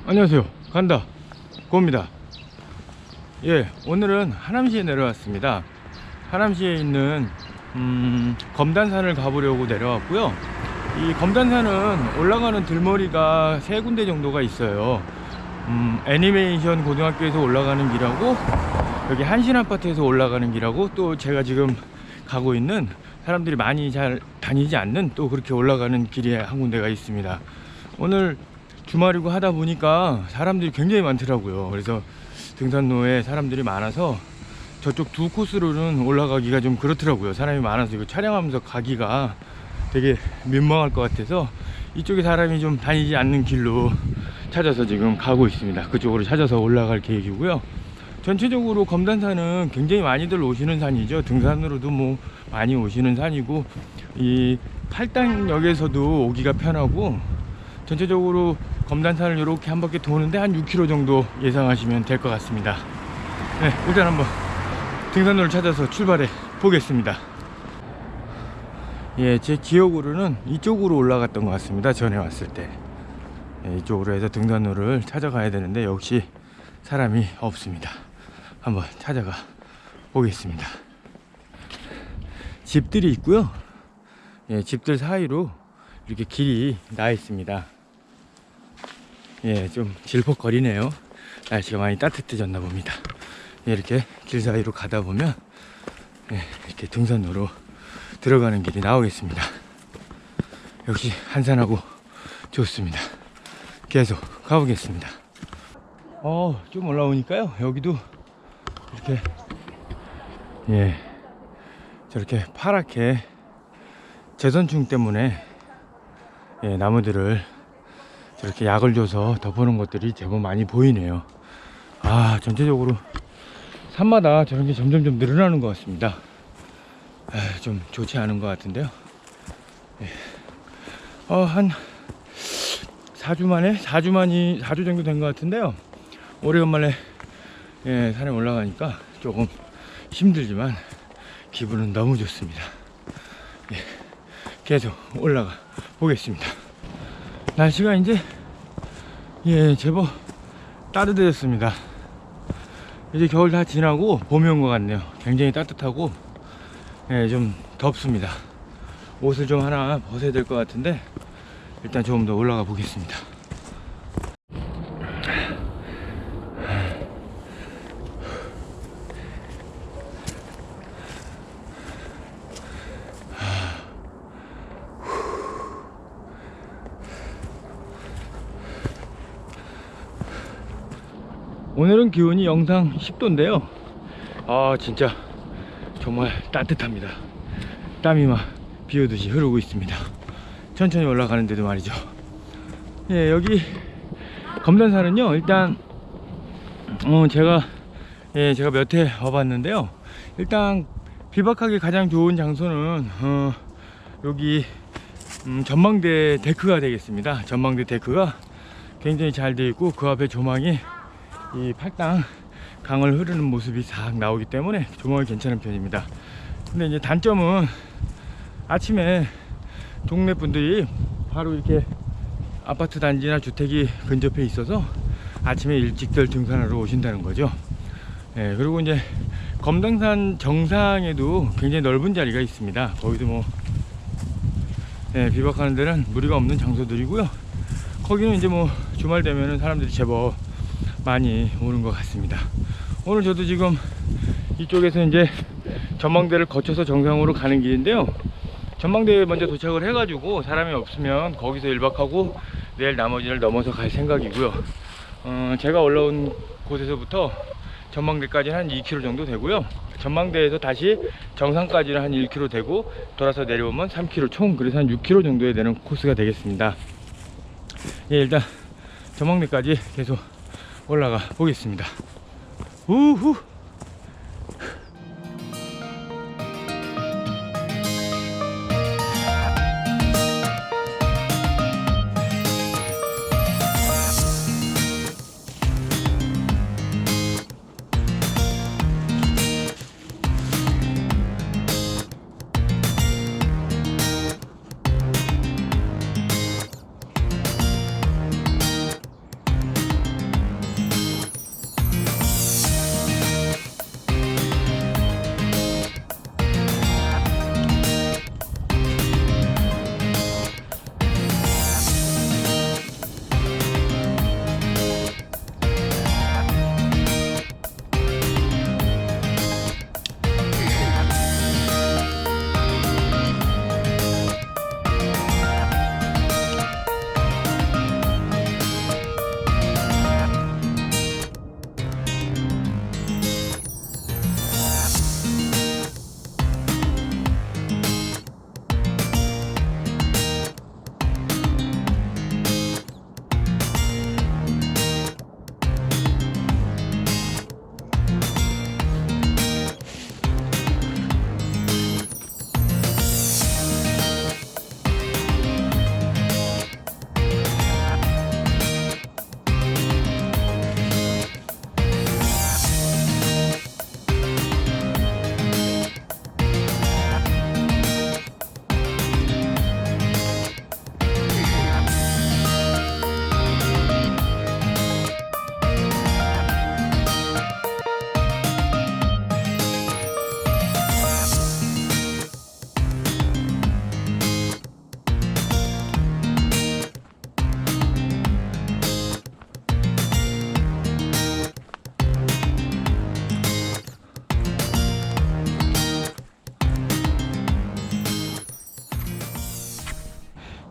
안녕하세요. 간다 고입니다. 예, 오늘은 하남시에 내려왔습니다. 하남시에 있는 검단산을 가보려고 내려왔고요. 이 검단산은 올라가는 들머리가 세 군데 정도가 있어요. 애니메이션 고등학교에서 올라가는 길하고, 여기 한신아파트에서 올라가는 길하고, 또 제가 지금 가고 있는 사람들이 많이 잘 다니지 않는 또 그렇게 올라가는 길이 한 군데가 있습니다. 오늘 주말이고 하다 보니까 사람들이 굉장히 많더라고요. 그래서 등산로에 사람들이 많아서 저쪽 두 코스로는 올라가기가 좀 그렇더라고요. 사람이 많아서 이거 촬영하면서 가기가 되게 민망할 것 같아서 이쪽에 사람이 좀 다니지 않는 길로 찾아서 지금 가고 있습니다. 그쪽으로 찾아서 올라갈 계획이고요. 전체적으로 검단산은 굉장히 많이들 오시는 산이죠. 등산으로도 뭐 많이 오시는 산이고, 이 팔당역에서도 오기가 편하고, 전체적으로 검단산을 이렇게 한 바퀴 도는데 한 6km 정도 예상하시면 될 것 같습니다. 네, 일단 한번 등산로를 찾아서 출발해 보겠습니다. 예, 제 기억으로는 이쪽으로 올라갔던 것 같습니다. 전에 왔을 때. 예, 이쪽으로 해서 등산로를 찾아가야 되는데 역시 사람이 없습니다. 한번 찾아가 보겠습니다. 집들이 있고요. 예, 집들 사이로 이렇게 길이 나 있습니다. 예, 좀 질퍽거리네요. 날씨가 많이 따뜻해졌나 봅니다. 예, 이렇게 길 사이로 가다 보면 예, 이렇게 등산로로 들어가는 길이 나오겠습니다. 역시 한산하고 좋습니다. 계속 가보겠습니다. 좀 올라오니까요, 여기도 이렇게 예, 저렇게 파랗게 재선충 때문에 예, 나무들을 저렇게 약을 줘서 덮어놓은 것들이 제법 많이 보이네요. 전체적으로 산마다 저런 게 점점 늘어나는 것 같습니다. 좀 좋지 않은 것 같은데요. 예. 한 4주 만에 4주 정도 된 것 같은데요. 오래간만에 예, 산에 올라가니까 조금 힘들지만 기분은 너무 좋습니다. 예, 계속 올라가 보겠습니다. 날씨가 이제 예, 제법 따뜻해졌습니다. 이제 겨울 다 지나고 봄이 온 것 같네요. 굉장히 따뜻하고 예, 좀 덥습니다. 옷을 좀 하나 벗어야 될 것 같은데 일단 조금 더 올라가 보겠습니다. 오늘은 기온이 영상 10도인데요. 진짜 정말 따뜻합니다. 땀이 막 비오듯이 흐르고 있습니다. 천천히 올라가는데도 말이죠. 예, 여기 검단산은요, 일단 제가 몇 회 와봤는데요. 일단 비박하기 가장 좋은 장소는 여기 전망대 데크가 되겠습니다. 전망대 데크가 굉장히 잘 되어 있고, 그 앞에 조망이 이 팔당 강을 흐르는 모습이 싹 나오기 때문에 조망이 괜찮은 편입니다. 근데 이제 단점은 아침에 동네 분들이 바로 이렇게 아파트 단지나 주택이 근접해 있어서 아침에 일찍들 등산하러 오신다는 거죠. 예, 그리고 이제 검단산 정상에도 굉장히 넓은 자리가 있습니다. 거기도 뭐 예, 비박하는 데는 무리가 없는 장소들이고요. 거기는 이제 뭐 주말 되면은 사람들이 제법 많이 오는 것 같습니다. 오늘 저도 지금 이쪽에서 이제 전망대를 거쳐서 정상으로 가는 길인데요. 전망대에 먼저 도착을 해가지고 사람이 없으면 거기서 1박하고 내일 나머지를 넘어서 갈 생각이고요. 제가 올라온 곳에서부터 전망대까지는 한 2km 정도 되고요. 전망대에서 다시 정상까지는 한 1km 되고 돌아서 내려오면 3km, 총 그래서 한 6km 정도에 되는 코스가 되겠습니다. 예, 일단 전망대까지 계속 올라가 보겠습니다. 우후.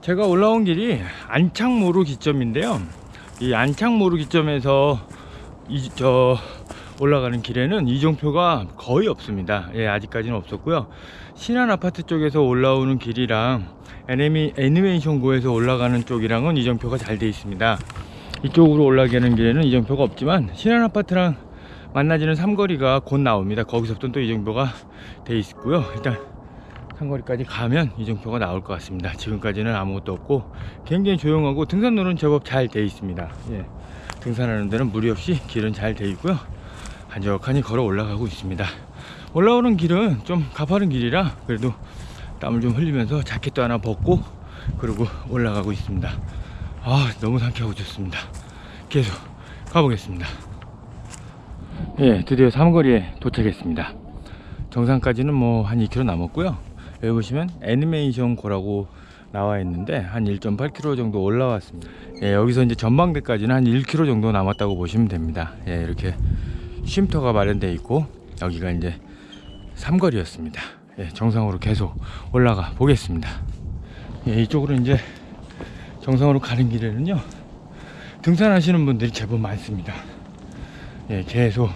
제가 올라온 길이 안창모루 기점인데요. 이 안창모루 기점에서 올라가는 길에는 이정표가 거의 없습니다. 예, 아직까지는 없었고요. 신안 아파트 쪽에서 올라오는 길이랑 애니메이션고에서 올라가는 쪽이랑은 이정표가 잘 돼 있습니다. 이쪽으로 올라가는 길에는 이정표가 없지만 신안 아파트랑 만나지는 삼거리가 곧 나옵니다. 거기서부터 또 이정표가 돼 있고요. 일단 삼거리까지 가면 이정표가 나올 것 같습니다. 지금까지는 아무것도 없고 굉장히 조용하고 등산로는 제법 잘 돼 있습니다. 예, 등산하는 데는 무리 없이 길은 잘 돼 있고요. 한적하니 걸어 올라가고 있습니다. 올라오는 길은 좀 가파른 길이라 그래도 땀을 좀 흘리면서 자켓도 하나 벗고 그리고 올라가고 있습니다. 아, 너무 상쾌하고 좋습니다. 계속 가보겠습니다. 예, 드디어 삼거리에 도착했습니다. 정상까지는 뭐 한 2km 남았고요. 여기 보시면 애니메이션 고라고 나와 있는데 한 1.8km 정도 올라왔습니다. 예, 여기서 이제 전망대까지는 한 1km 정도 남았다고 보시면 됩니다. 예, 이렇게 쉼터가 마련되어 있고 여기가 이제 삼거리였습니다. 예, 정상으로 계속 올라가 보겠습니다. 예, 이쪽으로 이제 정상으로 가는 길에는요 등산하시는 분들이 제법 많습니다. 예, 계속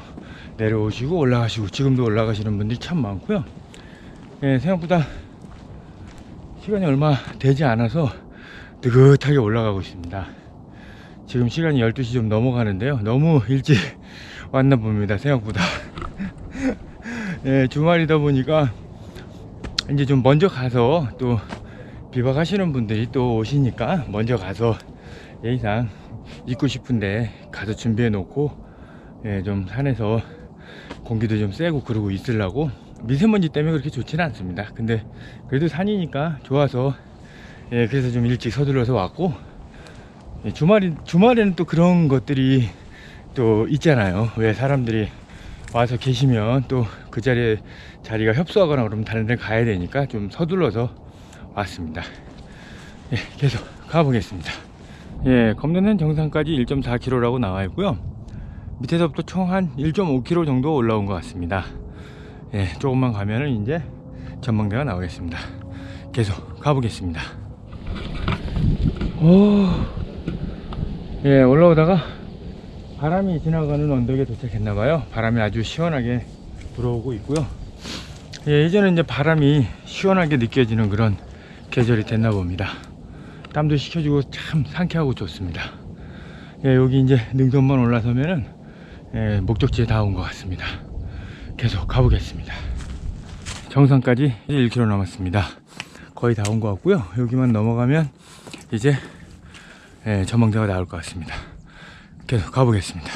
내려오시고 올라가시고 지금도 올라가시는 분들이 참 많고요. 예, 생각보다 시간이 얼마 되지 않아서 느긋하게 올라가고 있습니다. 지금 시간이 12시 좀 넘어가는데요. 너무 일찍 왔나 봅니다. 생각보다. 예, 주말이다 보니까 이제 좀 먼저 가서 또 비박하시는 분들이 또 오시니까 먼저 가서 예의상 있고 싶은데 가서 준비해 놓고 예, 좀 산에서 공기도 좀 쐬고 그러고 있으려고. 미세먼지 때문에 그렇게 좋지는 않습니다. 근데 그래도 산이니까 좋아서 예, 그래서 좀 일찍 서둘러서 왔고 예, 주말에는 또 그런 것들이 또 있잖아요. 왜 사람들이 와서 계시면 또 그 자리가 협소하거나 그러면 다른 데 가야 되니까 좀 서둘러서 왔습니다. 예, 계속 가보겠습니다. 예, 검도는 정상까지 1.4km라고 나와 있고요. 밑에서부터 총 한 1.5km 정도 올라온 것 같습니다. 예, 조금만 가면은 이제 전망대가 나오겠습니다. 계속 가보겠습니다. 예, 올라오다가 바람이 지나가는 언덕에 도착했나봐요. 바람이 아주 시원하게 불어오고 있고요. 예, 이제는 이제 바람이 시원하게 느껴지는 그런 계절이 됐나 봅니다. 땀도 식혀주고 참 상쾌하고 좋습니다. 예, 여기 이제 능선만 올라서면은 예, 목적지에 다 온 것 같습니다. 계속 가보겠습니다. 정상까지 1km 남았습니다. 거의 다 온 것 같고요. 여기만 넘어가면 이제 예, 전망대가 나올 것 같습니다. 계속 가보겠습니다.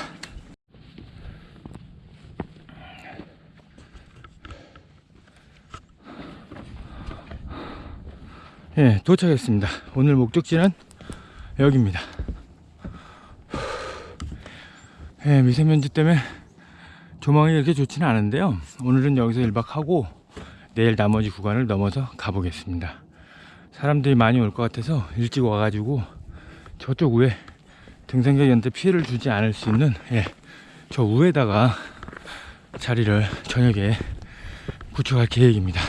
예, 도착했습니다. 오늘 목적지는 여기입니다. 예, 미세먼지 때문에 조망이 이렇게 좋지는 않은데요. 오늘은 여기서 1박하고 내일 나머지 구간을 넘어서 가보겠습니다. 사람들이 많이 올 것 같아서 일찍 와가지고 저쪽 위에 등산객한테 피해를 주지 않을 수 있는 예, 저 위에다가 자리를 저녁에 구축할 계획입니다.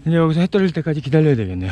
이제 여기서 해 떨어질 때까지 기다려야 되겠네요.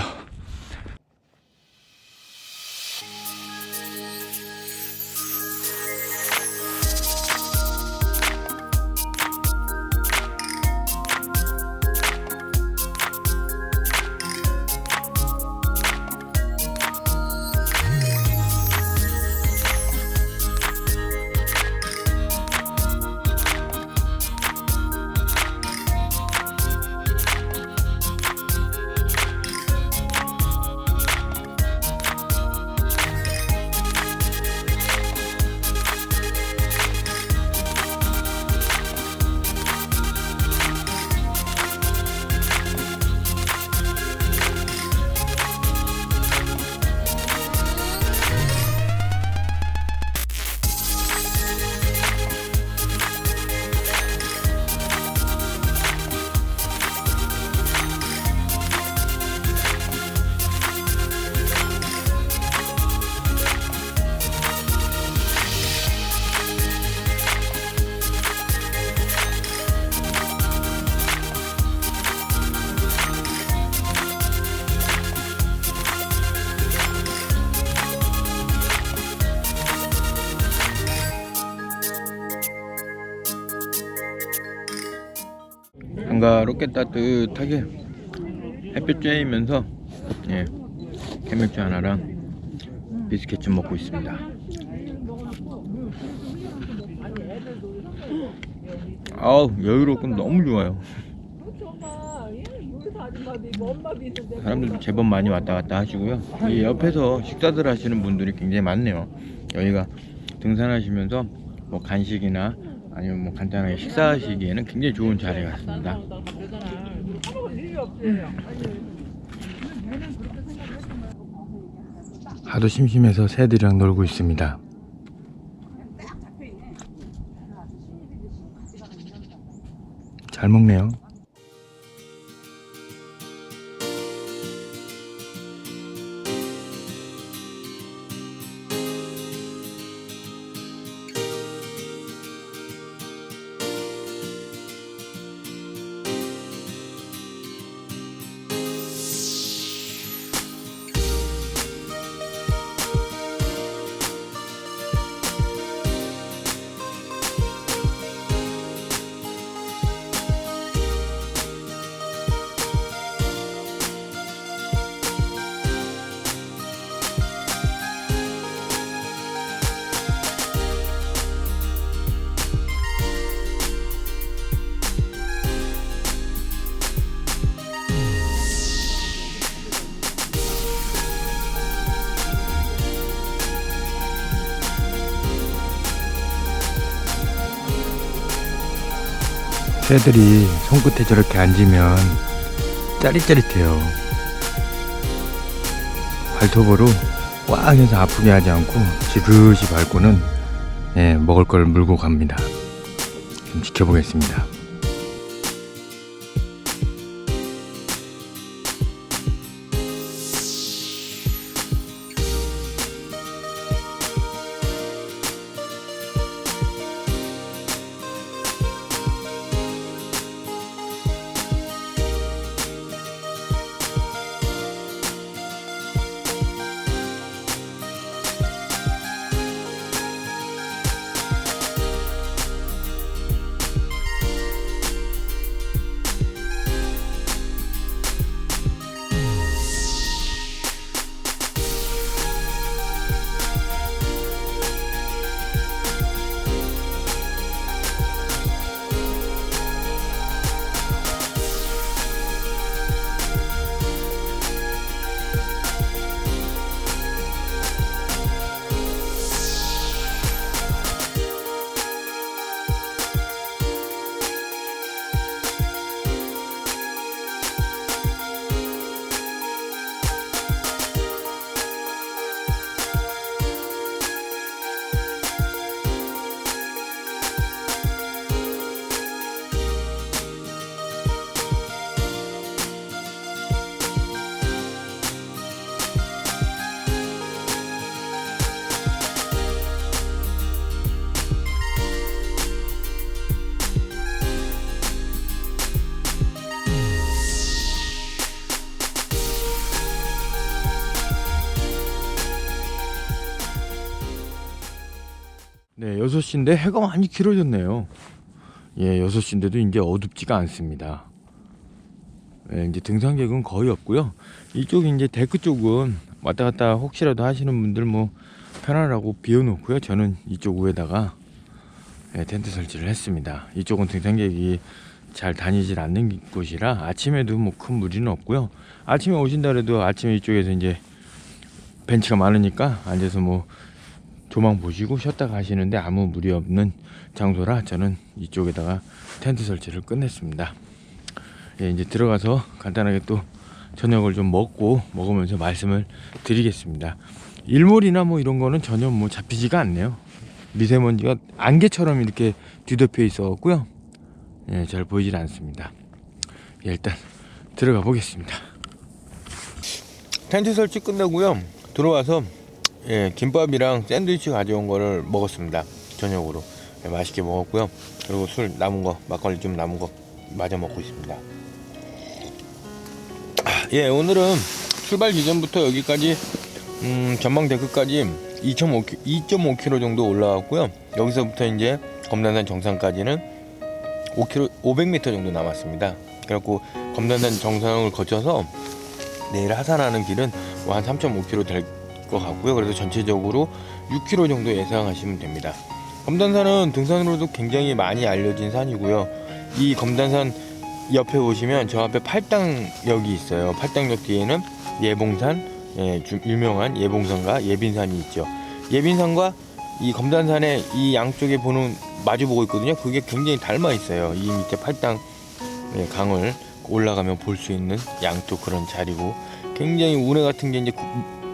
한가롭게 따뜻하게 햇볕 쬐이면서 예, 캔맥주 하나랑 비스켓 좀 먹고 있습니다. 아우, 여유롭고 너무 좋아요. 사람들도 제법 많이 왔다 갔다 하시고요. 이 옆에서 식사들 하시는 분들이 굉장히 많네요. 여기가 등산하시면서 뭐 간식이나 아니면 뭐 간단하게 식사하시기에는 굉장히 좋은 자리 같습니다. 하도 심심해서 새들이랑 놀고 있습니다. 잘 먹네요. 새들이 손끝에 저렇게 앉으면 짜릿짜릿해요. 발톱으로 꽉 해서 아프게 하지 않고 지그시 밟고는 먹을 걸 물고 갑니다. 좀 지켜보겠습니다. 네, 6시인데 해가 많이 길어졌네요. 예, 6시인데도 이제 어둡지가 않습니다. 예, 이제 등산객은 거의 없고요. 이쪽 이제 데크 쪽은 왔다 갔다 혹시라도 하시는 분들 뭐 편하라고 비워놓고요. 저는 이쪽 위에다가 텐트 설치를 했습니다. 이쪽은 등산객이 잘 다니질 않는 곳이라 아침에도 뭐 큰 무리는 없고요. 아침에 오신다 그래도 아침에 이쪽에서 이제 벤치가 많으니까 앉아서 뭐 조망 보시고 쉬었다 가시는데 아무 무리 없는 장소라 저는 이쪽에다가 텐트 설치를 끝냈습니다. 예, 이제 들어가서 간단하게 또 저녁을 좀 먹으면서 말씀을 드리겠습니다. 일몰이나 뭐 이런 거는 전혀 뭐 잡히지가 않네요. 미세먼지가 안개처럼 이렇게 뒤덮여 있어갖고요. 예, 잘 보이질 않습니다. 예, 일단 들어가 보겠습니다. 텐트 설치 끝내고요. 들어와서 김밥이랑 샌드위치 가져온 거를 먹었습니다. 저녁으로 맛있게 먹었고요. 그리고 술 남은 거, 막걸리 좀 남은 거 마저 먹고 있습니다. 오늘은 출발 기전부터 여기까지 전망데크까지 2.5km 정도 올라왔고요. 여기서부터 이제 검단산 정상까지는 5km, 500m 정도 남았습니다. 그래갖고 검단산 정상을 거쳐서 내일 하산하는 길은 뭐 한 3.5km 될 것 같고요. 그래서 전체적으로 6km 정도 예상하시면 됩니다. 검단산은 등산으로도 굉장히 많이 알려진 산이고요. 이 검단산 옆에 보시면 저 앞에 팔당역이 있어요. 팔당역 뒤에는 예봉산, 유명한 예봉산과 예빈산이 있죠. 예빈산과 이 검단산의 이 양쪽에 보는 마주보고 있거든요. 그게 굉장히 닮아 있어요. 이 밑에 팔당 강을 올라가면 볼 수 있는 양쪽 그런 자리고, 굉장히 운해 같은 게 이제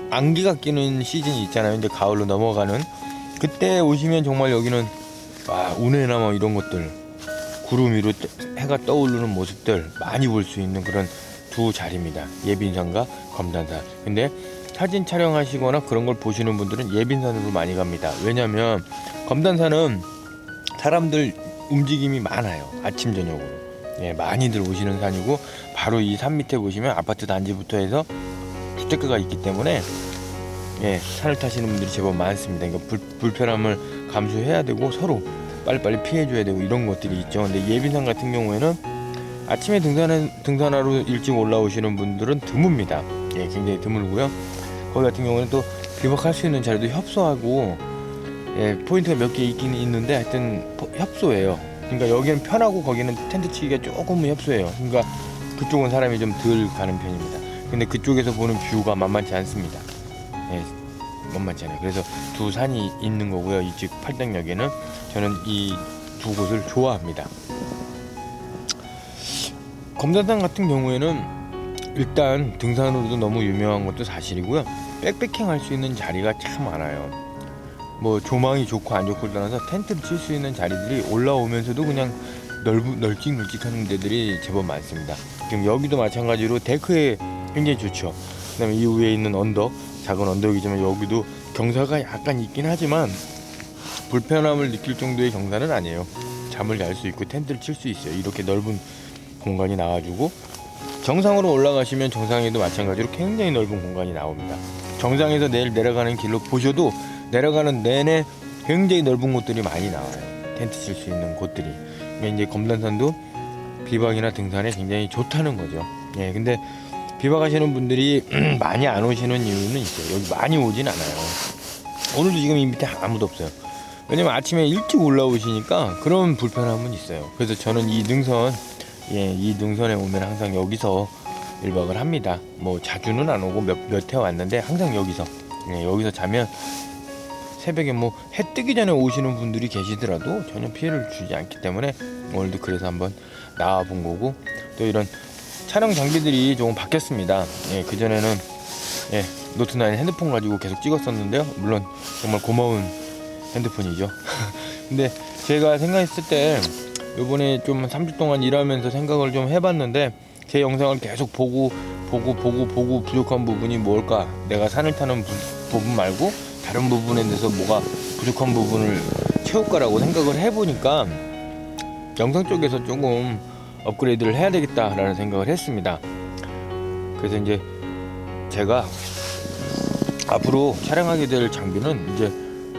안개가 끼는 시즌이 있잖아요. 이제 가을로 넘어가는 그때 오시면 정말 여기는 운해나 뭐 이런 것들, 구름 위로 해가 떠오르는 모습들 많이 볼 수 있는 그런 두 자리입니다. 예빈산과 검단산. 근데 사진 촬영하시거나 그런 걸 보시는 분들은 예빈산으로 많이 갑니다. 왜냐면 검단산은 사람들 움직임이 많아요. 아침 저녁으로 많이들 오시는 산이고, 바로 이 산 밑에 보시면 아파트 단지부터 해서 주택가가 있기 때문에 산을 타시는 분들이 제법 많습니다. 그러니까 불편함을 감수해야 되고 서로 빨리빨리 피해줘야 되고 이런 것들이 있죠. 근데 예빈산 같은 경우에는 아침에 등산하러 일찍 올라오시는 분들은 드뭅니다. 굉장히 드물고요. 거기 같은 경우는 또 비박할 수 있는 자리도 협소하고 포인트가 몇 개 있긴 있는데 하여튼 협소해요. 그러니까 여기는 편하고 거기는 텐트 치기가 조금은 협소해요. 그러니까 그쪽은 사람이 좀 덜 가는 편입니다. 근데 그쪽에서 보는 뷰가 만만치 않습니다. 만만치 않아요. 그래서 두 산이 있는 거고요. 이쪽 팔당역에는 저는 이 두 곳을 좋아합니다. 검단산 같은 경우에는 일단 등산으로도 너무 유명한 것도 사실이고요. 백패킹 할 수 있는 자리가 참 많아요. 뭐 조망이 좋고 안 좋고를 떠나서 텐트를 칠 수 있는 자리들이 올라오면서도 그냥 널찍널찍하는 데들이 제법 많습니다. 지금 여기도 마찬가지로 데크에 굉장히 좋죠. 그다음에 이 위에 있는 언덕, 작은 언덕이지만 여기도 경사가 약간 있긴 하지만 불편함을 느낄 정도의 경사는 아니에요. 잠을 잘 수 있고 텐트를 칠 수 있어요. 이렇게 넓은 공간이 나와주고, 정상으로 올라가시면 정상에도 마찬가지로 굉장히 넓은 공간이 나옵니다. 정상에서 내일 내려가는 길로 보셔도 내려가는 내내 굉장히 넓은 곳들이 많이 나와요. 텐트 칠 수 있는 곳들이. 이제 검단산도 비박이나 등산에 굉장히 좋다는 거죠. 근데 비박하시는 분들이 많이 안 오시는 이유는 있어요. 여기 많이 오진 않아요. 오늘도 지금 이 밑에 아무도 없어요. 왜냐면 아침에 일찍 올라오시니까 그런 불편함은 있어요. 그래서 저는 이 능선, 이 능선에 오면 항상 여기서 1박을 합니다. 뭐 자주는 안 오고 몇 회 왔는데 항상 여기서 자면 새벽에 뭐 해 뜨기 전에 오시는 분들이 계시더라도 전혀 피해를 주지 않기 때문에 오늘도 그래서 한번 나와 본 거고, 또 이런 촬영 장비들이 조금 바뀌었습니다. 그전에는 노트9 핸드폰 가지고 계속 찍었었는데요. 물론 정말 고마운 핸드폰이죠. 근데 제가 생각했을 때 요번에 좀 3주 동안 일하면서 생각을 좀 해봤는데, 제 영상을 계속 보고 부족한 부분이 뭘까, 내가 산을 타는 부분 말고 다른 부분에 대해서 뭐가 부족한 부분을 채울까라고 생각을 해보니까 영상 쪽에서 조금 업그레이드를 해야 되겠다라는 생각을 했습니다. 그래서 이제 제가 앞으로 촬영하게 될 장비는 이제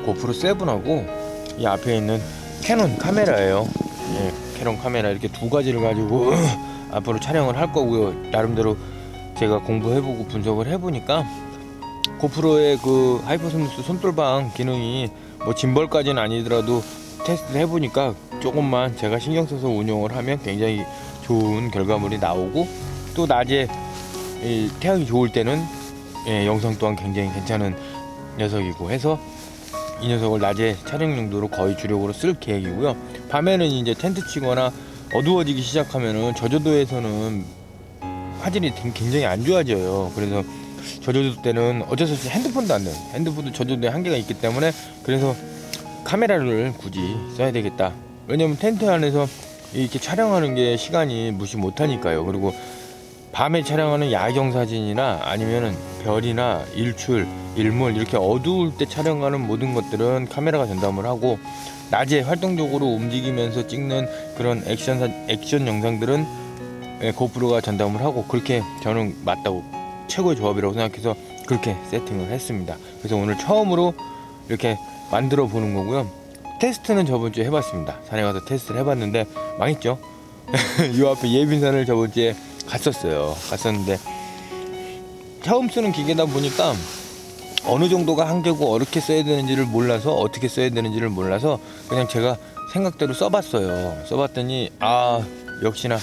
고프로 7하고 이 앞에 있는 캐논 카메라예요. 캐논 카메라 이렇게 두 가지를 가지고 앞으로 촬영을 할 거고요. 나름대로 제가 공부해보고 분석을 해보니까 고프로의 그 하이퍼스무스 손돌방 기능이 뭐 짐벌까지는 아니더라도 테스트를 해보니까 조금만 제가 신경 써서 운용을 하면 굉장히 좋은 결과물이 나오고, 또 낮에 태양이 좋을 때는 영상 또한 굉장히 괜찮은 녀석이고 해서 이 녀석을 낮에 촬영 용도로 거의 주력으로 쓸 계획이고요. 밤에는 이제 텐트 치거나 어두워지기 시작하면은 저조도에서는 화질이 굉장히 안 좋아져요. 그래서 저조도 때는 어쩔 수 없이 핸드폰도 안 돼요. 핸드폰도 저조도에 한계가 있기 때문에 그래서 카메라를 굳이 써야 되겠다. 왜냐면 텐트 안에서 이렇게 촬영하는 게 시간이 무시 못하니까요. 그리고 밤에 촬영하는 야경 사진이나 아니면은 별이나 일출, 일몰 이렇게 어두울 때 촬영하는 모든 것들은 카메라가 전담을 하고, 낮에 활동적으로 움직이면서 찍는 그런 액션 영상들은 고프로가 전담을 하고, 그렇게 저는 맞다고, 최고의 조합이라고 생각해서 그렇게 세팅을 했습니다. 그래서 오늘 처음으로 이렇게 만들어 보는 거고요. 테스트는 저번 주에 해봤습니다. 산에 가서 테스트를 해봤는데 망했죠. 요 앞에 예빈산을 저번 주에 갔었는데 처음 쓰는 기계다 보니까 어느 정도가 한계고 어떻게 써야 되는지를 몰라서 어떻게 써야 되는지를 몰라서 그냥 제가 생각대로 써봤더니 역시나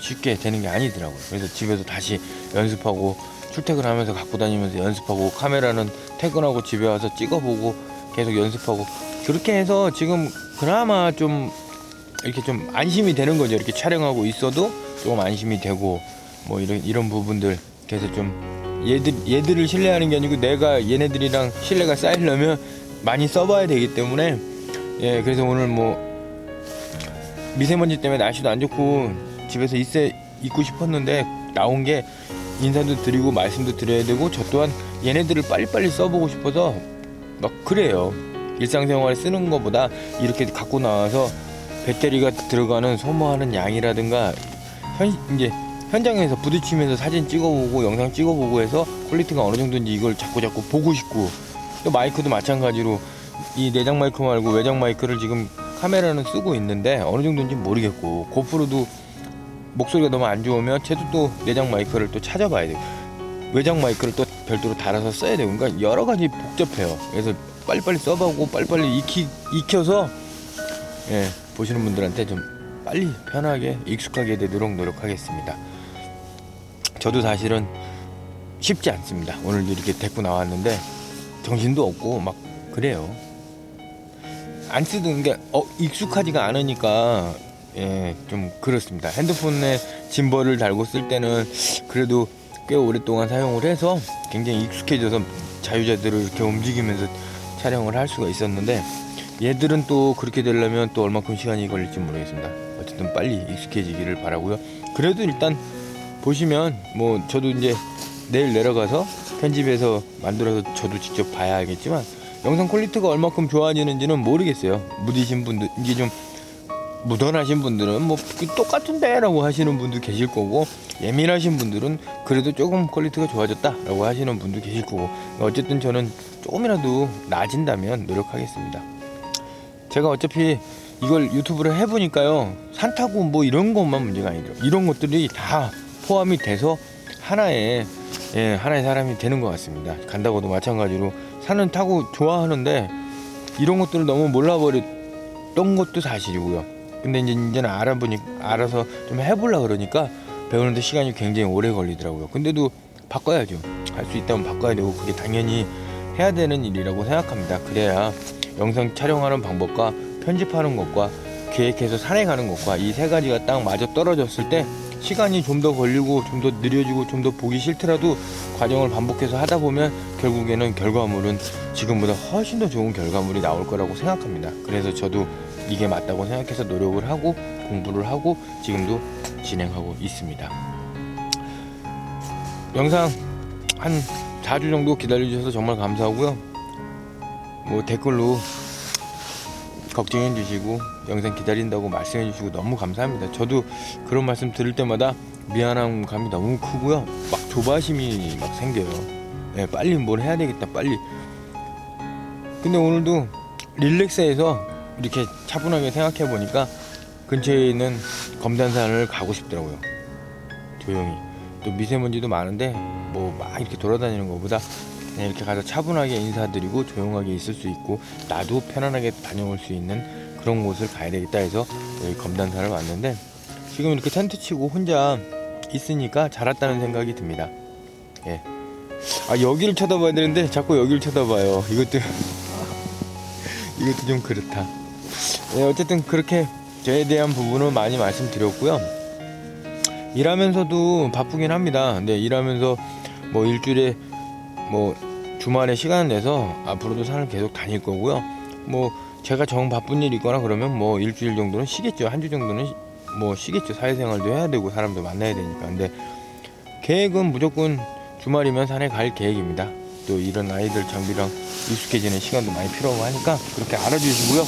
쉽게 되는 게 아니더라고요. 그래서 집에서 다시 연습하고 출퇴근하면서 갖고 다니면서 연습하고 카메라는 퇴근하고 집에 와서 찍어보고 계속 연습하고 그렇게 해서 지금 그나마 좀 이렇게 좀 안심이 되는 거죠. 이렇게 촬영하고 있어도 조금 안심이 되고 뭐 이런 부분들. 그래서 좀 얘들을 신뢰하는 게 아니고 내가 얘네들이랑 신뢰가 쌓이려면 많이 써봐야 되기 때문에 그래서 오늘 뭐 미세먼지 때문에 날씨도 안 좋고 집에서 있고 싶었는데 나온 게 인사도 드리고 말씀도 드려야 되고 저 또한 얘네들을 빨리빨리 써보고 싶어서 막 그래요. 일상생활에 쓰는 것보다 이렇게 갖고 나와서 배터리가 들어가는 소모하는 양이라든가 이제 현장에서 부딪히면서 사진 찍어보고 영상 찍어보고 해서 퀄리티가 어느 정도인지 이걸 자꾸 보고 싶고 또 마이크도 마찬가지로 이 내장 마이크 말고 외장 마이크를 지금 카메라는 쓰고 있는데 어느 정도인지 모르겠고 고프로도 목소리가 너무 안 좋으면 쟤도 또 내장 마이크를 또 찾아봐야 돼요. 외장 마이크를 또 별도로 달아서 써야 되고 그러니까 여러 가지 복잡해요. 그래서 빨리빨리 써보고 빨리빨리 익혀서 보시는 분들한테 좀 빨리 편하게 익숙하게 되도록 노력하겠습니다. 저도 사실은 쉽지 않습니다. 오늘도 이렇게 데리고 나왔는데 정신도 없고 막 그래요. 안 쓰던 게 익숙하지가 않으니까 좀 그렇습니다. 핸드폰에 짐벌을 달고 쓸 때는 그래도 꽤 오랫동안 사용을 해서 굉장히 익숙해져서 자유자재로 이렇게 움직이면서 촬영을 할 수가 있었는데 얘들은 또 그렇게 되려면 또 얼마큼 시간이 걸릴지 모르겠습니다. 어쨌든 빨리 익숙해지기를 바라고요. 그래도 일단 보시면 뭐 저도 이제 내일 내려가서 편집해서 만들어서 저도 직접 봐야 알겠지만 영상 퀄리티가 얼마큼 좋아지는지는 모르겠어요. 무디신 분들 이제 좀 무던하신 분들은 뭐 똑같은데 라고 하시는 분도 계실 거고 예민하신 분들은 그래도 조금 퀄리티가 좋아졌다 라고 하시는 분도 계실 거고 어쨌든 저는 조금이라도 나아진다면 노력하겠습니다. 제가 어차피 이걸 유튜브를 해보니까요 산 타고 뭐 이런 것만 문제가 아니더라고요. 이런 것들이 다 포함이 돼서 하나의 사람이 되는 것 같습니다. 간다고도 마찬가지로 산은 타고 좋아하는데 이런 것들을 너무 몰라버렸던 것도 사실이고요. 근데 이제는 알아서 좀 해보려고 그러니까 배우는데 시간이 굉장히 오래 걸리더라고요. 근데도 바꿔야죠. 할 수 있다면 바꿔야 되고 그게 당연히 해야 되는 일이라고 생각합니다. 그래야 영상 촬영하는 방법과 편집하는 것과 계획해서 산에 가는 것과 이 세 가지가 딱 맞아 떨어졌을 때 시간이 좀 더 걸리고 좀 더 느려지고 좀 더 보기 싫더라도 과정을 반복해서 하다 보면 결국에는 결과물은 지금보다 훨씬 더 좋은 결과물이 나올 거라고 생각합니다. 그래서 저도 이게 맞다고 생각해서 노력을 하고 공부를 하고 지금도 진행하고 있습니다. 영상 한 4주 정도 기다려주셔서 정말 감사하고요. 뭐 댓글로 걱정해 주시고 영상 기다린다고 말씀해 주시고 너무 감사합니다. 저도 그런 말씀 들을 때마다 미안한 감이 너무 크고요. 막 조바심이 막 생겨요. 빨리 뭘 해야 되겠다 빨리. 근데 오늘도 릴렉스해서 이렇게 차분하게 생각해 보니까 근처에 있는 검단산을 가고 싶더라고요. 조용히. 또 미세먼지도 많은데 뭐 막 이렇게 돌아다니는 것보다 그냥 이렇게 가서 차분하게 인사드리고 조용하게 있을 수 있고 나도 편안하게 다녀올 수 있는 그런 곳을 가야 되겠다 해서 여기 검단산을 왔는데 지금 이렇게 텐트 치고 혼자 있으니까 잘 왔다는 생각이 듭니다. 여기를 쳐다봐야 되는데 자꾸 여기를 쳐다봐요. 이것도 좀 그렇다. 어쨌든 그렇게 저에 대한 부분은 많이 말씀드렸고요. 일하면서도 바쁘긴 합니다. 근데 일하면서 뭐 일주일에 뭐 주말에 시간을 내서 앞으로도 산을 계속 다닐 거고요. 뭐 제가 정 바쁜 일이 있거나 그러면 뭐 일주일 정도는 쉬겠죠. 한 주 정도는 뭐 쉬겠죠. 사회생활도 해야 되고 사람도 만나야 되니까. 근데 계획은 무조건 주말이면 산에 갈 계획입니다. 또 이런 아이들 장비랑 익숙해지는 시간도 많이 필요하고 하니까 그렇게 알아주시고요.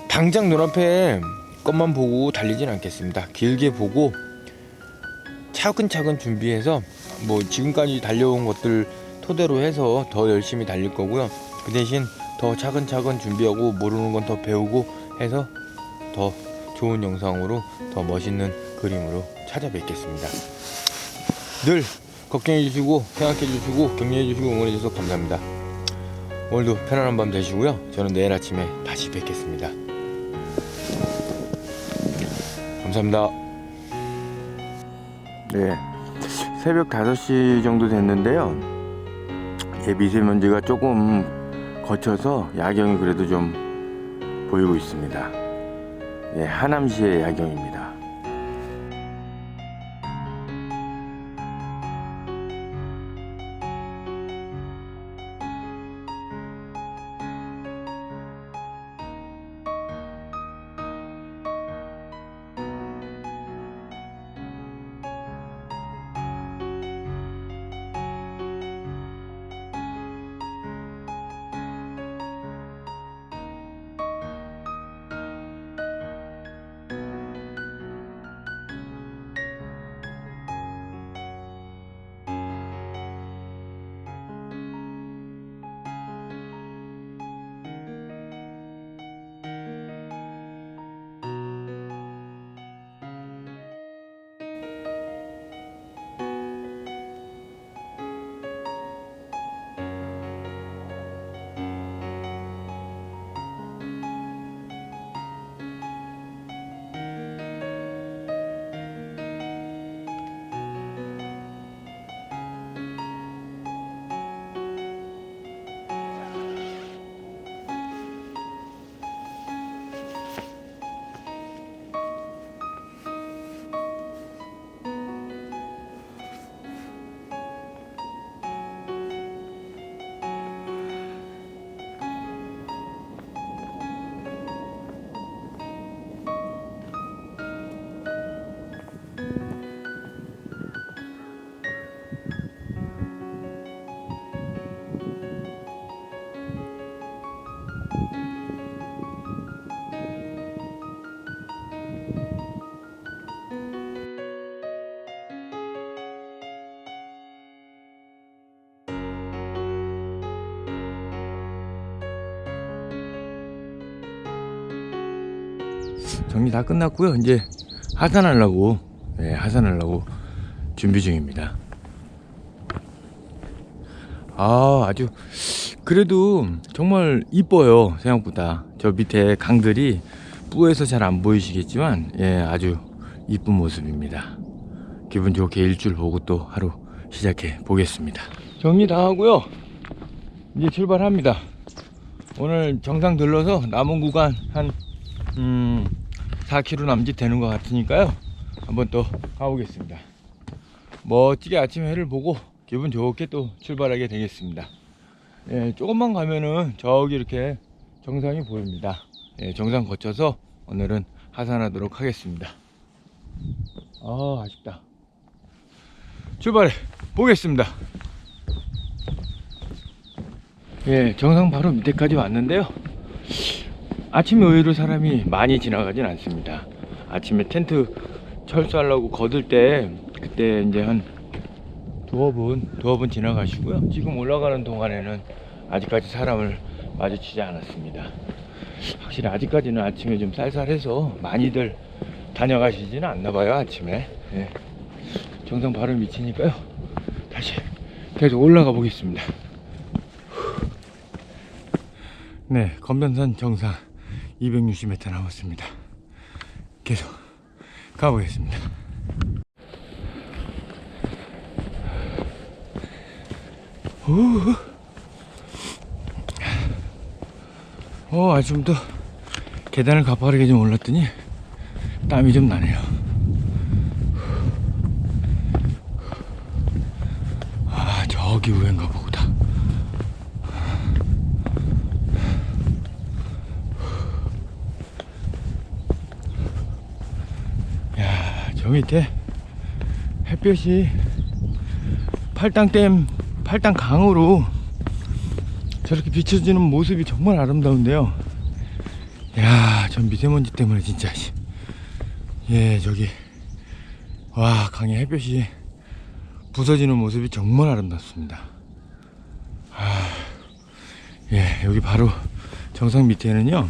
당장 눈앞에 것만 보고 달리진 않겠습니다. 길게 보고 차근차근 준비해서 뭐 지금까지 달려온 것들 토대로 해서 더 열심히 달릴 거고요. 그 대신 더 차근차근 준비하고 모르는 건 더 배우고 해서 더 좋은 영상으로 더 멋있는 그림으로 찾아뵙겠습니다. 늘 걱정해 주시고 생각해 주시고 격려해 주시고 응원해 주셔서 감사합니다. 오늘도 편안한 밤 되시고요. 저는 내일 아침에 다시 뵙겠습니다. 감사합니다. 네, 새벽 5시 정도 됐는데요. 미세먼지가 조금 거쳐서 야경이 그래도 좀 보이고 있습니다. 하남시의 야경입니다. 정리 다 끝났고요. 이제 하산하려고 준비 중입니다. 아주 그래도 정말 이뻐요. 생각보다 저 밑에 강들이 뿌에서 잘 안 보이시겠지만 아주 이쁜 모습입니다. 기분 좋게 일출 보고 또 하루 시작해 보겠습니다. 정리 다 하고요. 이제 출발합니다. 오늘 정상 들러서 남은 구간 한 4km 남짓 되는 것 같으니까요. 한번 또 가보겠습니다. 멋지게 아침 해를 보고 기분 좋게 또 출발하게 되겠습니다. 조금만 가면은 저기 이렇게 정상이 보입니다. 정상 거쳐서 오늘은 하산하도록 하겠습니다. 아쉽다. 출발해 보겠습니다. 정상 바로 밑에까지 왔는데요. 아침에 의외로 사람이 많이 지나가진 않습니다. 아침에 텐트 철수하려고 거들 때 그때 이제 한 두어 분 지나가시고요. 지금 올라가는 동안에는 아직까지 사람을 마주치지 않았습니다. 확실히 아직까지는 아침에 좀 쌀쌀해서 많이들 다녀가시지는 않나봐요. 아침에 정상 바로 밑이니까요. 다시 계속 올라가 보겠습니다. 건변산 정상 260m 남았습니다. 계속 가보겠습니다. 아침부터 계단을 가파르게 좀 올랐더니 땀이 좀 나네요. 저기 위인가 보다. 저 밑에 햇볕이 팔당댐, 팔당강으로 저렇게 비춰지는 모습이 정말 아름다운데요. 저 미세먼지 때문에 진짜 저기 강의 햇볕이 부서지는 모습이 정말 아름답습니다. 여기 바로 정상 밑에는요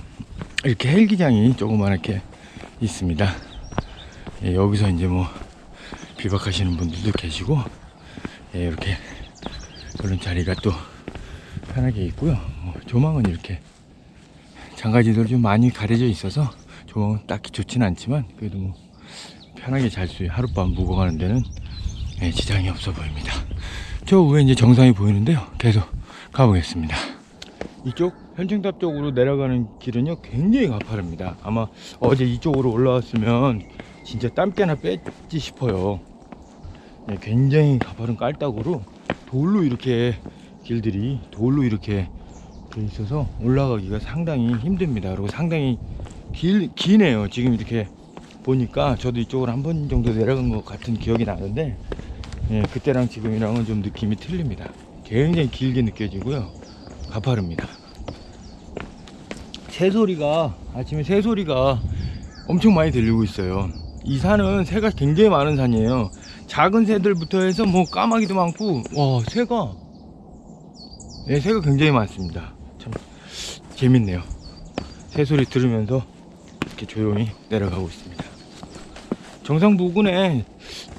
이렇게 헬기장이 조그맣게 있습니다. 예, 여기서 이제 뭐 비박하시는 분들도 계시고, 예, 이렇게 그런 자리가 또 편하게 있고요. 조망은 이렇게 장가지들 좀 많이 가려져 있어서 조망은 딱히 좋진 않지만 그래도 뭐 편하게 잘 수 있어요. 하룻밤 묵어 가는 데는 예, 지장이 없어 보입니다. 저 위에 이제 정상이 보이는데요. 계속 가보겠습니다. 이쪽 현충탑 쪽으로 내려가는 길은요 굉장히 가파릅니다. 아마 어제 이쪽으로 올라왔으면 진짜 땀깨나 뺐지 싶어요. 네, 굉장히 가파른 깔딱으로 돌로 이렇게 길들이 돌로 이렇게 돼 있어서 올라가기가 상당히 힘듭니다. 그리고 상당히 기네요. 지금 이렇게 보니까 저도 이쪽으로 한 번 정도 내려간 것 같은 기억이 나는데, 예, 그때랑 지금이랑은 좀 느낌이 틀립니다. 굉장히 길게 느껴지고요. 가파릅니다. 새소리가 아침에 새소리가 엄청 많이 들리고 있어요. 이 산은 새가 굉장히 많은 산이에요. 작은 새들부터 해서 뭐 까마귀도 많고, 와, 새가, 네, 새가 굉장히 많습니다. 참 재밌네요. 새소리 들으면서 이렇게 조용히 내려가고 있습니다. 정상 부근에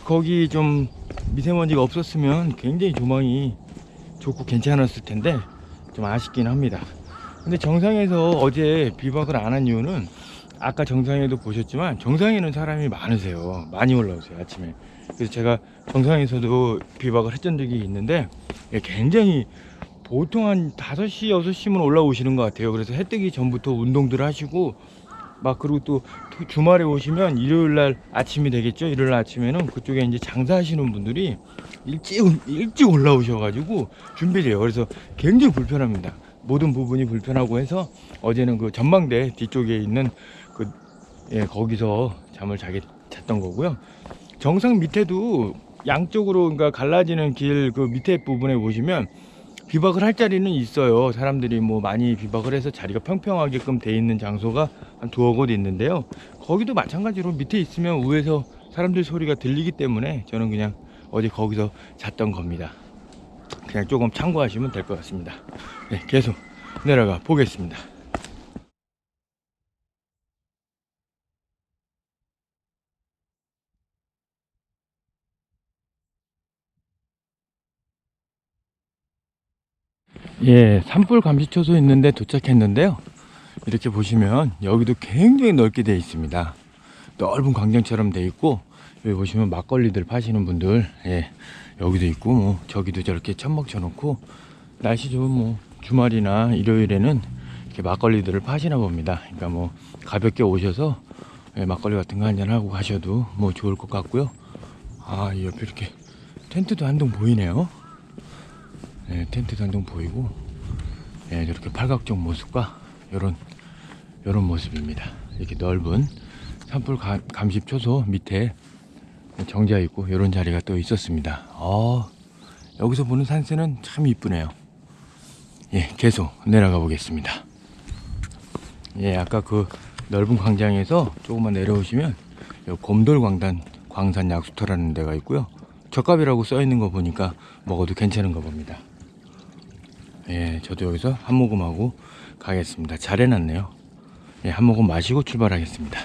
거기 좀 미세먼지가 없었으면 굉장히 조망이 좋고 괜찮았을 텐데 좀 아쉽긴 합니다. 근데 정상에서 어제 비박을 안 한 이유는 아까 정상에도 보셨지만 정상에는 사람이 많으세요. 많이 올라오세요, 아침에. 그래서 제가 정상에서도 비박을 했던 적이 있는데 굉장히 보통 한 5시, 6시면 올라오시는 것 같아요. 그래서 해 뜨기 전부터 운동들 하시고 막, 그리고 또 주말에 오시면 일요일날 아침이 되겠죠. 일요일 아침에는 그쪽에 이제 장사하시는 분들이 일찍 올라오셔가지고 준비돼요. 그래서 굉장히 불편합니다. 모든 부분이 불편하고 해서 어제는 그 전망대 뒤쪽에 있는 그, 예, 거기서 잠을 잤던 거고요. 정상 밑에도 양쪽으로, 그러니까 갈라지는 길 그 밑에 부분에 보시면 비박을 할 자리는 있어요. 사람들이 뭐 많이 비박을 해서 자리가 평평하게끔 돼 있는 장소가 한 2-3곳 있는데요. 거기도 마찬가지로 밑에 있으면 위에서 사람들 소리가 들리기 때문에 저는 그냥 어제 거기서 잤던 겁니다. 그냥 조금 참고하시면 될 것 같습니다. 네, 계속 내려가 보겠습니다. 예, 산불 감시초소 있는데 도착했는데요. 이렇게 보시면 여기도 굉장히 넓게 되어 있습니다. 넓은 광장처럼 되어 있고, 여기 보시면 막걸리들 파시는 분들, 예, 여기도 있고, 뭐 저기도 저렇게 천막 쳐놓고, 날씨 좋은 뭐 주말이나 일요일에는 이렇게 막걸리들을 파시나 봅니다. 그러니까 뭐 가볍게 오셔서, 예, 막걸리 같은 거 한잔 하고 가셔도 뭐 좋을 것 같고요. 아, 이 옆에 이렇게 텐트도 한 동 보이네요. 예, 텐트도 한 동 보이고, 예, 이렇게 팔각정 모습과 요런 모습입니다. 이렇게 넓은 산불 감시 초소 밑에 정자 있고 이런 자리가 또 있었습니다. 여기서 보는 산세는 참 이쁘네요. 예, 계속 내려가 보겠습니다. 예, 아까 그 넓은 광장에서 조금만 내려오시면 곰돌광산 광산 약수터라는 데가 있고요. 젓갑이라고 써 있는 거 보니까 먹어도 괜찮은 거 봅니다. 예, 저도 여기서 한 모금 하고 가겠습니다. 잘 해놨네요. 예, 한 모금 마시고 출발하겠습니다.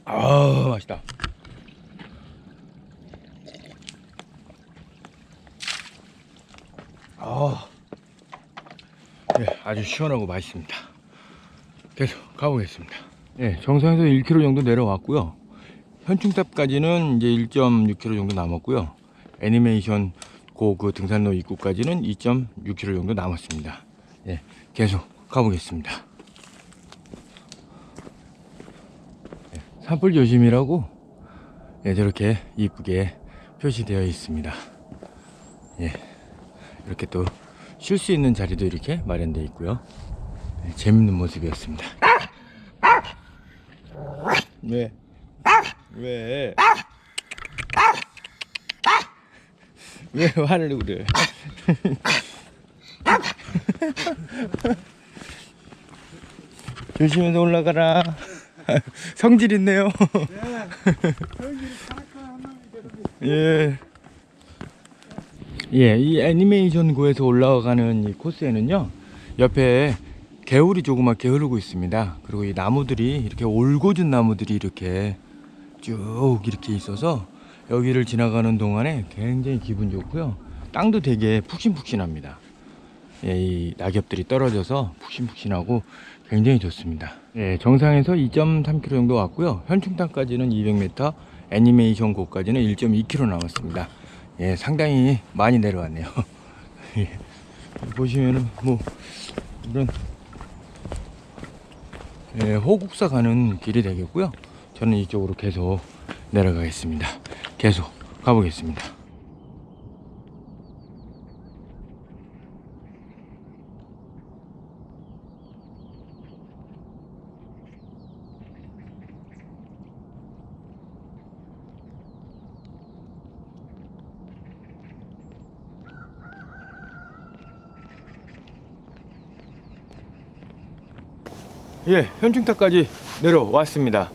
아, 맛있다. 예, 아주 시원하고 맛있습니다. 계속 가보겠습니다. 예, 정상에서 1km 정도 내려왔고요. 현충탑까지는 이제 1.6km 정도 남았고요. 애니메이션 그 등산로 입구까지는 2.6km 정도 남았습니다. 예, 계속 가보겠습니다. 예, 산불 조심이라고, 예, 저렇게 이쁘게 표시되어 있습니다. 예, 이렇게 또 쉴 수 있는 자리도 이렇게 마련되어 있고요. 예, 재밌는 모습이었습니다. 왜? 왜? 왜 화를 내고 그래? 조심해서 올라가라. 성질 있네요. 예. 예, 이 애니메이션고에서 올라가는 이 코스에는요, 옆에 개울이 조그맣게 흐르고 있습니다. 그리고 이 나무들이 이렇게 올고준 나무들이 이렇게 쭉 이렇게 있어서 여기를 지나가는 동안에 굉장히 기분 좋고요. 땅도 되게 푹신푹신합니다. 예, 이 낙엽들이 떨어져서 푹신푹신하고 굉장히 좋습니다. 예, 정상에서 2.3km 정도 왔고요. 현충탑까지는 200m, 애니메이션 곳까지는 1.2km 남았습니다. 예, 상당히 많이 내려왔네요. 예, 보시면은 뭐 이런 예, 호국사 가는 길이 되겠고요. 저는 이쪽으로 계속 내려가겠습니다. 계속 가보겠습니다. 예, 현충탑까지 내려왔습니다.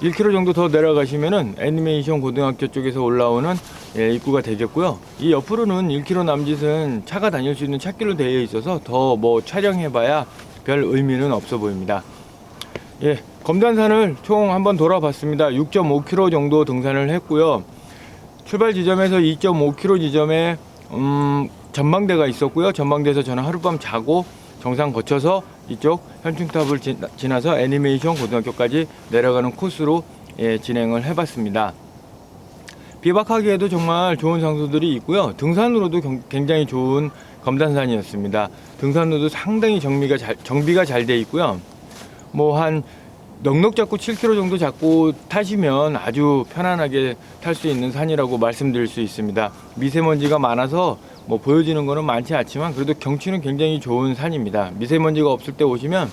1km 정도 더 내려가시면은 애니메이션 고등학교 쪽에서 올라오는 예, 입구가 되겠고요. 이 옆으로는 1km 남짓은 차가 다닐 수 있는 찻길로 되어 있어서 더 뭐 촬영해봐야 별 의미는 없어 보입니다. 예, 검단산을 총 한번 돌아봤습니다. 6.5km 정도 등산을 했고요. 출발 지점에서 2.5km 지점에 전망대가 있었고요. 전망대에서 저는 하룻밤 자고 정상 거쳐서 이쪽 현충탑을 지나서 애니메이션 고등학교까지 내려가는 코스로 예, 진행을 해봤습니다. 비박하기에도 정말 좋은 장소들이 있고요. 등산으로도 굉장히 좋은 검단산이었습니다. 등산로도 상당히 정비가 잘 돼 있고요. 뭐 한 넉넉 잡고 7km 정도 잡고 타시면 아주 편안하게 탈 수 있는 산이라고 말씀드릴 수 있습니다. 미세먼지가 많아서 뭐 보여지는 거는 많지 않지만 그래도 경치는 굉장히 좋은 산입니다. 미세먼지가 없을 때 오시면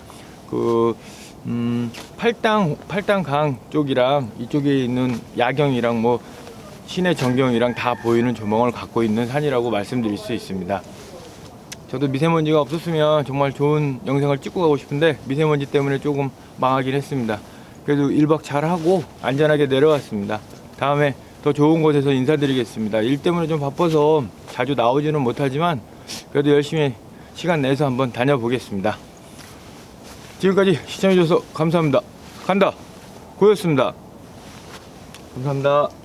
그 팔당강 쪽이랑 이쪽에 있는 야경이랑 뭐 시내 전경이랑 다 보이는 조망을 갖고 있는 산이라고 말씀드릴 수 있습니다. 저도 미세먼지가 없었으면 정말 좋은 영상을 찍고 가고 싶은데 미세먼지 때문에 조금 망하긴 했습니다. 그래도 1박 잘하고 안전하게 내려왔습니다. 다음에 더 좋은 곳에서 인사드리겠습니다. 일 때문에 좀 바빠서 자주 나오지는 못하지만 그래도 열심히 시간 내서 한번 다녀보겠습니다. 지금까지 시청해주셔서 감사합니다. 간다! 고였습니다. 감사합니다.